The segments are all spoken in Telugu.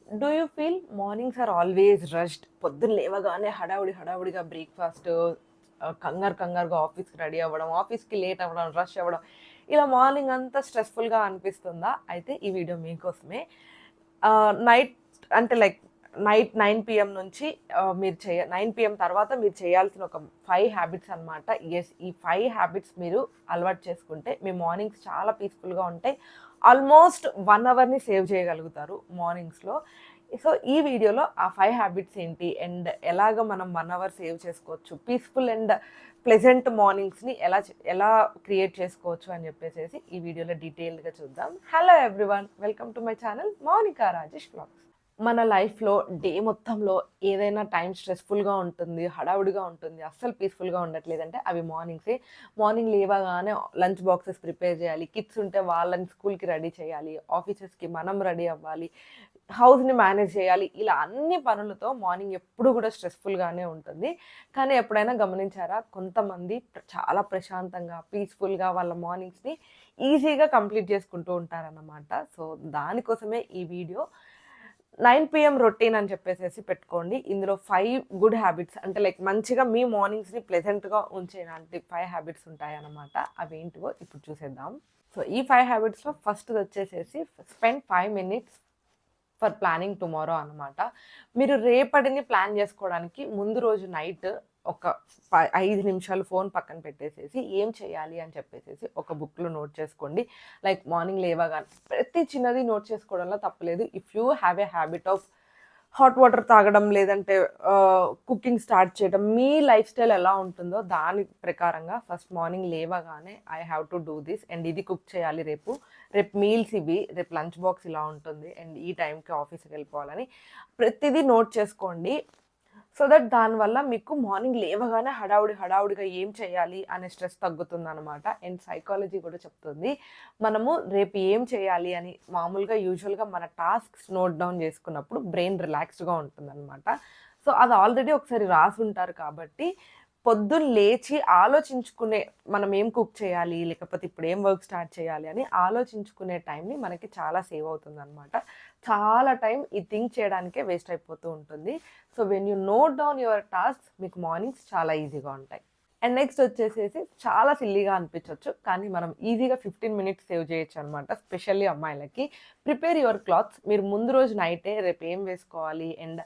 Do you feel mornings are always rushed? పొద్దున్న లేవగానే హడావుడిగా బ్రేక్‌ఫాస్ట్, కంగారుగా ఆఫీస్‌కి రెడీ అవ్వడం, ఆఫీస్‌కి లేట్ అవ్వడం, రష్ అవ్వడం, ఇలా మార్నింగ్ అంతా స్ట్రెస్‌ఫుల్‌గా అనిపిస్తుందా? అయితే ఈ వీడియో మీకోసమే. నైట్ అంటే లైక్ నైట్ 9 పీఎం నుంచి 9 పీఎం తర్వాత మీరు చేయాల్సిన ఒక 5 హ్యాబిట్స్ అనమాట. యెస్, ఈ 5 హ్యాబిట్స్ మీరు అలవాటు చేసుకుంటే మీ మార్నింగ్స్ చాలా పీస్‌ఫుల్‌గా ఉంటాయి. ఆల్మోస్ట్ 1 అవర్‌ని సేవ్ చేయగలుగుతారు మార్నింగ్స్‌లో. సో, ఈ వీడియోలో ఆ 5 హ్యాబిట్స్ ఏంటి? అండ్ ఎలాగ మనం 1 అవర్ సేవ్ చేసుకోవచ్చు? పీస్‌ఫుల్ అండ్ ప్లెజెంట్ మార్నింగ్స్‌ని ఎలా క్రియేట్ చేసుకోవచ్చు అని చెప్పేసేసి ఈ వీడియోలో డీటెయిల్డ్‌గా చూద్దాం. Hello everyone! Welcome to my channel Mounika Rajesh vlogs. మన లైఫ్‌లో డే మొత్తంలో ఏదైనా టైం స్ట్రెస్‌ఫుల్‌గా ఉంటుంది, హడావుడిగా ఉంటుంది, అస్సలు పీస్‌ఫుల్‌గా ఉండట్లేదంటే అవి మార్నింగ్సే. మార్నింగ్ లేవగానే లంచ్ బాక్సెస్ ప్రిపేర్ చేయాలి. కిడ్స్ ఉంటే వాళ్ళని స్కూల్‌కి రెడీ చేయాలి. ఆఫీసెస్‌కి మనం రెడీ అవ్వాలి. హౌస్‌ని మేనేజ్ చేయాలి. ఇలా అన్ని పనులతో మార్నింగ్ ఎప్పుడు కూడా స్ట్రెస్‌ఫుల్‌గానే ఉంటుంది. కానీ ఎప్పుడైనా గమనించారా? కొంతమంది చాలా ప్రశాంతంగా, పీస్‌ఫుల్‌గా వాళ్ళ మార్నింగ్స్‌ని ఈజీగా కంప్లీట్ చేసుకుంటూ ఉంటారన్నమాట. సో, దానికోసమే ఈ వీడియో. 9 పీఎం రొటీన్ అని చెప్పేసేసి పెట్టుకోండి. ఇందులో 5 గుడ్ హ్యాబిట్స్ అంటే లైక్ మంచిగా మీ మార్నింగ్స్‌ని ప్లెజెంట్‌గా ఉంచేలాంటి 5 హ్యాబిట్స్ ఉంటాయన్నమాట. అవేంటివో ఇప్పుడు చూసేద్దాం. సో, ఈ 5 హ్యాబిట్స్‌లో ఫస్ట్‌దొచ్చేసేసి spend 5 minutes for planning tomorrow అనమాట. మీరు రేపటిని ప్లాన్ జేసుకోవడానికి ముందు రోజు నైట్ ఒక 5 నిమిషాలు ఫోన్ పక్కన పెట్టేసేసి, ఏం చేయాలి అని చెప్పేసేసి ఒక బుక్‌లో నోట్ చేసుకోండి. లైక్ మార్నింగ్ లేవగానే ప్రతి చిన్నది నోట్ చేసుకోవడంలో తప్పులేదు. If you have a habit of hot water తాగడం, లేదంటే కుకింగ్ స్టార్ట్ చేయడం, మీ లైఫ్ స్టైల్ ఎలా ఉంటుందో దాని ప్రకారంగా ఫస్ట్ మార్నింగ్ లేవగానే I have to do this and ఇది కుక్ చేయాలి రేపు. రేపు మీల్స్ ఇవి, రేపు లంచ్ బాక్స్ ఇలా ఉంటుంది అండ్ ఈ టైంకి ఆఫీస్‌కి వెళ్ళిపోవాలని ప్రతిదీ నోట్ చేసుకోండి. సో దట్ దానివల్ల మీకు మార్నింగ్ లేవగానే హడావుడిగా ఏం చేయాలి అనే స్ట్రెస్ తగ్గుతుందనమాట. అండ్ సైకాలజీ కూడా చెప్తుంది. మనము రేపు ఏం చేయాలి అని మామూలుగా యూజువల్‌గా మన టాస్క్స్ నోట్ డౌన్ చేసుకున్నప్పుడు బ్రెయిన్ రిలాక్స్డ్‌గా ఉంటుందనమాట. సో, అది ఆల్రెడీ ఒకసారి రాసుంటారు కాబట్టి పొద్దున్న లేచి ఆలోచించుకునే మనం ఏం కుక్ చేయాలి, లేకపోతే ఇప్పుడు ఏం వర్క్ స్టార్ట్ చేయాలి అని ఆలోచించుకునే టైంని మనకి చాలా సేవ్ అవుతుందనమాట. చాలా టైం ఈ థింక్ చేయడానికే వేస్ట్ అయిపోతూ ఉంటుంది. So, when you note down your tasks మీకు మార్నింగ్స్ చాలా ఈజీగా ఉంటాయి. అండ్ నెక్స్ట్ వచ్చేసేసి చాలా సిల్లీగా అనిపించొచ్చు. కానీ మనం ఈజీగా 15 మినిట్స్ సేవ్ చేయొచ్చనమాట. స్పెషల్లీ అమ్మాయిలకి. Prepare your clothes. మీరు ముందు రోజు నైటే రేపు ఏం వేసుకోవాలి అండ్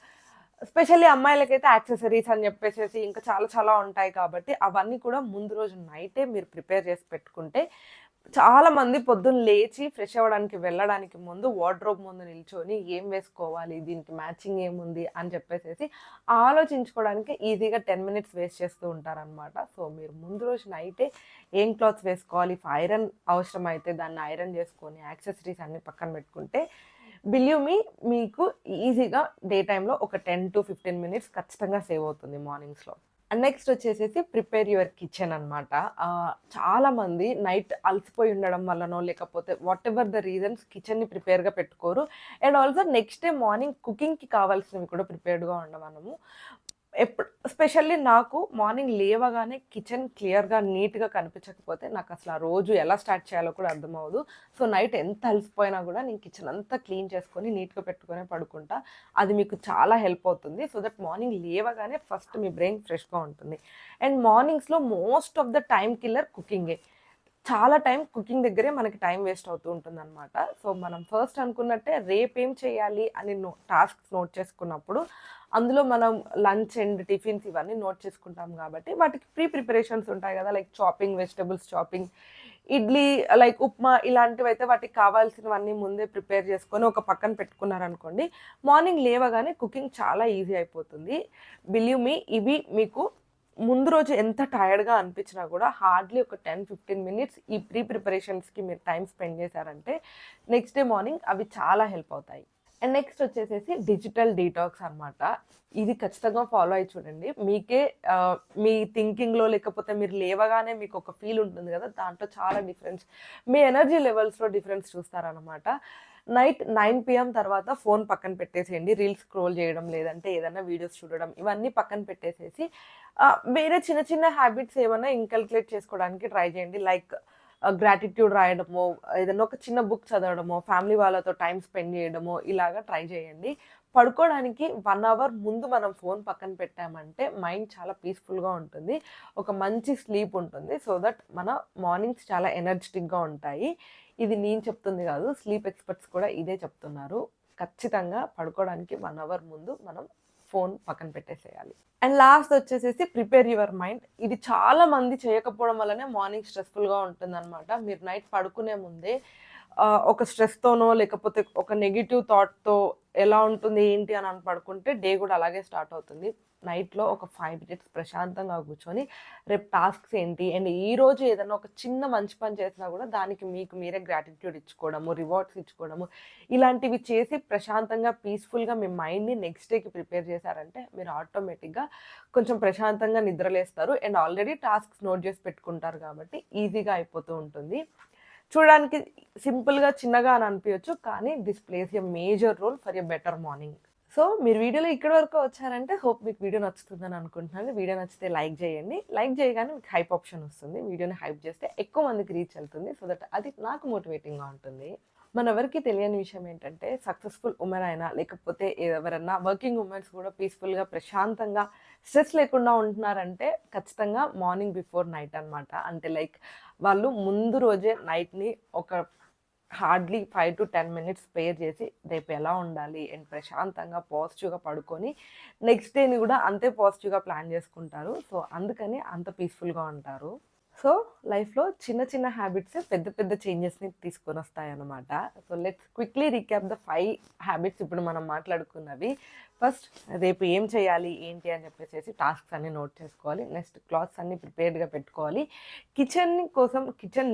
స్పెషల్లీ అమ్మాయిలకైతే యాక్సెసరీస్ అని చెప్పేసేసి ఇంకా చాలా ఉంటాయి కాబట్టి అవన్నీ కూడా ముందు రోజు నైటే మీరు ప్రిపేర్ చేసి పెట్టుకుంటే చాలామంది పొద్దున్న లేచి ఫ్రెష్ అవ్వడానికి వెళ్ళడానికి ముందు వార్డ్‌రోబ్ ముందు నిల్చొని ఏం వేసుకోవాలి? దీనికి మ్యాచింగ్ ఏముంది? అని చెప్పేసేసి ఆలోచించుకోవడానికి ఈజీగా 10 మినిట్స్ వేస్ట్ చేస్తూ ఉంటారనమాట. సో, మీరు ముందు రోజు నైటే ఏం క్లాత్స్ వేసుకోవాలి? ఇఫ్ ఐరన్ అవసరమైతే దాన్ని ఐరన్ చేసుకొని యాక్సెసరీస్ అన్నీ పక్కన పెట్టుకుంటే బిలీవ్ మీ మీకు ఈజీగా డే టైమ్‌లో ఒక 10-15 మినిట్స్ ఖచ్చితంగా సేవ్ అవుతుంది మార్నింగ్స్‌లో. అండ్ నెక్స్ట్ వచ్చేసేసి ప్రిపేర్ యువర్ కిచెన్ అనమాట. చాలామంది నైట్ అలసిపోయి ఉండడం వల్లనో, లేకపోతే వాటెవర్ ద రీజన్స్ కిచెన్‌ని ప్రిపేర్‌గా పెట్టుకోరు. And also next day morning కుకింగ్‌కి కావాల్సినవి కూడా ప్రిపేర్డ్‌గా ఉండమనము. స్పెషల్లీ నాకు మార్నింగ్ లేవగానే కిచెన్ క్లియర్‌గా, నీట్‌గా కనిపించకపోతే నాకసలు ఆ రోజు ఎలా స్టార్ట్ చేయాలో కూడా అర్థమవ్వదు. సో, నైట్ ఎంత అలసిపోయినా కూడా నేను కిచెన్ అంతా క్లీన్ చేసుకొని, నీట్‌గా పెట్టుకొనే పడుకుంటా. అది మీకు చాలా హెల్ప్ అవుతుంది. సో దట్ మార్నింగ్ లేవగానే ఫస్ట్ మీ బ్రెయిన్ ఫ్రెష్‌గా ఉంటుంది. అండ్ మార్నింగ్స్‌లో most of the time killer కుకింగే. చాలా టైం కుకింగ్ దగ్గరే మనకి టైం వేస్ట్ అవుతూ ఉంటుందనమాట. సో, మనం ఫస్ట్ అనుకున్నట్టే రేపేం చేయాలి అని టాస్క్స్ నోట్ చేసుకున్నప్పుడు, అందులో మనం లంచ్ అండ్ టిఫిన్స్ ఇవన్నీ నోట్ చేసుకుంటాం కాబట్టి, వాటికి ప్రిపరేషన్స్ ఉంటాయి గదా! Like chopping, vegetables chopping, idli like upma ఇలాంటివైతే వాటికి కావాల్సినవన్నీ ముందే ప్రిపేర్ చేసుకొని ఒక పక్కన పెట్టుకున్నారనుకోండి, మార్నింగ్ లేవగానే కుకింగ్ చాలా ఈజీ అయిపోతుంది. బిలీవ్ మీ ఇవి మీకు ముందు రోజు ఎంత టైర్డ్‌గా అనిపించినా గూడా హార్డ్‌లీ ఒక 10-15 మినిట్స్ ఈ ప్రిపరేషన్స్‌కి మీరు టైమ్ స్పెండ్ చేశారంటే, నెక్స్ట్ డే మార్నింగ్ అవి చాలా హెల్ప్ అవుతాయి. అండ్ నెక్స్ట్ వచ్చేసేసి డిజిటల్ డీటాక్స్ అనమాట. ఇది ఖచ్చితంగా ఫాలో అయ్యి చూడండి. మీకే మీ థింకింగ్‌లో లేకపోతే మీరు లేవగానే మీకొక ఫీల్ ఉంటుంది గదా! దాంట్లో చాలా డిఫరెన్స్, మీ ఎనర్జీ లెవెల్స్‌లో డిఫరెన్స్ చూస్తారనమాట. నైట్ 9 పీఎం తర్వాత ఫోన్ పక్కన పెట్టేసేయండి. రీల్స్ స్క్రోల్ చేయడం, లేదంటే ఏదన్నా వీడియోస్ చూడడం ఇవన్నీ పక్కన పెట్టేసేసి వేరే చిన్న చిన్న హ్యాబిట్స్ ఏమన్నా ఇన్కల్కులేట్ చేసుకోవడానికి ట్రై చేయండి. లైక్ గ్రాటిట్యూడ్ రాయడమో, ఏదైనా ఒక చిన్న బుక్ చదవడమో, ఫ్యామిలీ వాళ్ళతో టైం స్పెండ్ చేయడమో ఇలాగా ట్రై చేయండి. పడుకోవడానికి 1 అవర్ ముందు మనం ఫోన్ పక్కన పెట్టామంటే మైండ్ చాలా పీస్‌ఫుల్‌గా ఉంటుంది. ఒక మంచి స్లీప్ ఉంటుంది. సో దట్ మన మార్నింగ్స్ చాలా ఎనర్జిటిక్‌గా ఉంటాయి. ఇది నేను చెప్తుంది కాదు. స్లీప్ ఎక్స్‌పర్ట్స్ కూడా ఇదే చెప్తున్నారు. ఖచ్చితంగా పడుకోవడానికి 1 అవర్ ముందు మనం ఫోన్ పక్కన పెట్టేసేయాలి. అండ్ లాస్ట్ వచ్చేసేసి ప్రిపేర్ యువర్ మైండ్. ఇది చాలా మంది చేయకపోవడం వల్లనే మార్నింగ్ స్ట్రెస్‌ఫుల్‌గా ఉంటుందనమాట. మీరు నైట్ పడుకునే ముందే ఒక స్ట్రెస్‌తోనో లేకపోతే ఒక నెగెటివ్ థాట్‌తో ఎలా ఉంటుంది ఏంటి అని పడుకుంటే డే కూడా అలాగే స్టార్ట్ అవుతుంది. నైట్‌లో ఒక 5 మినిట్స్ ప్రశాంతంగా కూర్చొని రేపు టాస్క్స్ ఏంటి అండ్ ఈరోజు ఏదైనా ఒక చిన్న మంచి పని చేసినా కూడా దానికి మీకు మీరే గ్రాటిట్యూడ్ ఇచ్చుకోవడము, రివార్డ్స్ ఇచ్చుకోవడము ఇలాంటివి చేసి ప్రశాంతంగా పీస్‌ఫుల్‌గా మీ మైండ్‌ని నెక్స్ట్ డేకి ప్రిపేర్ చేశారంటే మీరు ఆటోమేటిక్‌గా కొంచెం ప్రశాంతంగా నిద్రలేస్తారు. అండ్ ఆల్రెడీ టాస్క్స్ నోట్ చేసి పెట్టుకుంటారు కాబట్టి ఈజీగా అయిపోతూ ఉంటుంది. చూడడానికి సింపుల్‌గా, చిన్నగా అని అనిపియొచ్చు. కానీ this plays a major role for a better morning. So, మీరు వీడియోలో ఇక్కడి వరకు వచ్చారంటే హోప్ మీకు వీడియో నచ్చుతుందని అనుకుంటున్నాను. వీడియో నచ్చితే లైక్ చేయండి. లైక్ చేయగానే మీకు హైప్ ఆప్షన్ వస్తుంది. వీడియోని హైప్ చేస్తే ఎక్కువ మందికి రీచ్ వెళ్తుంది. సో దట్ అది నాకు మోటివేటింగ్‌గా ఉంటుంది. మనెవరికీ తెలియని విషయం ఏంటంటే సక్సెస్‌ఫుల్ వుమెన్ అయినా లేకపోతే ఎవరన్నా వర్కింగ్ వుమెన్స్ కూడా పీస్‌ఫుల్‌గా, ప్రశాంతంగా, స్ట్రెస్ లేకుండా ఉంటున్నారంటే ఖచ్చితంగా మార్నింగ్ బిఫోర్ నైట్ అనమాట. అంటే లైక్ వాళ్ళు ముందు రోజే నైట్‌ని ఒక హార్డ్లీ 5-10 మినిట్స్ స్పేర్ చేసి రేపు ఎలా ఉండాలి అండ్ ప్రశాంతంగా పాజిటివ్‌గా పడుకొని నెక్స్ట్ డేని కూడా అంతే పాజిటివ్‌గా ప్లాన్ చేసుకుంటారు. సో, అందుకని అంత పీస్‌ఫుల్‌గా ఉంటారు. సో, లైఫ్‌లో చిన్న చిన్న హ్యాబిట్సే పెద్ద పెద్ద చేంజెస్‌ని తీసుకొనొస్తాయన్నమాట. So, let's quickly recap the 5 habits ఇప్పుడు మనం మాట్లాడుకున్నవి. ఫస్ట్ రేపు ఏం చేయాలి, ఏంటి అని చెప్పేసేసి టాస్క్స్ అన్నీ నోట్ చేసుకోవాలి. నెక్స్ట్ క్లాత్స్ అన్నీ ప్రిపేర్డ్‌గా పెట్టుకోవాలి. కిచెన్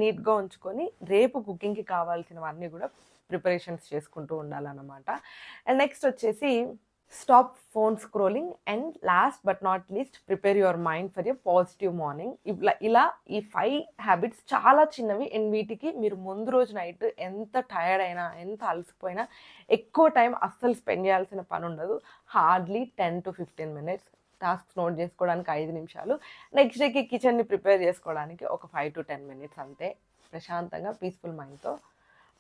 నీట్‌గా ఉంచుకొని రేపు కుకింగ్‌కి కావాల్సినవన్నీ కూడా ప్రిపరేషన్స్ చేసుకుంటూ ఉండాలన్నమాట. అండ్ నెక్స్ట్ వచ్చేసి stop phone scrolling and last but not least prepare your mind for a positive morning. ఇలా ఈ 5 హ్యాబిట్స్ చాలా చిన్నవి అండ్ వీటికి మీరు ముందు రోజు నైట్ ఎంత టైర్డ్ అయినా, ఎంత అలసిపోయినా ఎక్కువ టైం అస్సలు స్పెండ్ చేయాల్సిన పని ఉండదు. హార్డ్లీ 10-15 మినిట్స్ టాస్క్స్ నోట్ చేసుకోవడానికి 5 నిమిషాలు, నెక్స్ట్ డేకి కిచెన్ని ప్రిపేర్ చేసుకోవడానికి ఒక 5-10 మినిట్స్ అంతే. ప్రశాంతంగా పీస్ఫుల్ మైండ్తో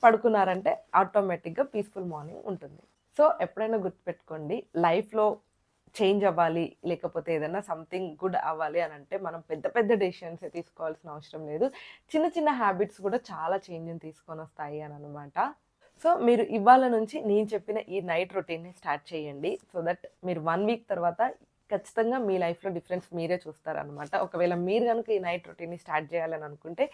పడుకున్నారంటే ఆటోమేటిక్గా పీస్ఫుల్ మార్నింగ్ ఉంటుంది. సో, ఎప్పుడైనా గుర్తుపెట్టుకోండి, లైఫ్‌లో చేంజ్ అవ్వాలి, లేకపోతే ఏదైనా సంథింగ్ గుడ్ అవ్వాలి అనంటే మనం పెద్ద పెద్ద డెసిషన్సే తీసుకోవాల్సిన అవసరం లేదు. చిన్న చిన్న హ్యాబిట్స్ కూడా చాలా చేంజ్‌ని తీసుకొనొస్తాయి అననమాట. సో, మీరు ఇవాళ నుంచి నేను చెప్పిన ఈ నైట్ రొటీన్‌ని స్టార్ట్ చేయండి. సో దట్ మీరు 1 వీక్ తర్వాత ఖచ్చితంగా మీ లైఫ్‌లో డిఫరెన్స్ మీరే చూస్తారనమాట. ఒకవేళ మీరు గనుక ఈ నైట్ రొటీన్‌ని స్టార్ట్ చేయాలని అనుకుంటే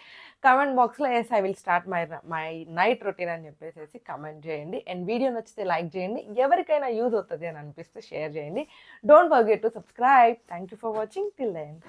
కామెంట్ బాక్స్‌లో yes I will start my night routine అని చెప్పేసేసి కామెంట్ చేయండి. అండ్ వీడియో నచ్చితే లైక్ చేయండి. ఎవరికైనా యూజ్ అవుతది అని అనిపిస్తే షేర్ చేయండి. Don't forget to subscribe. Thank you for watching till the end.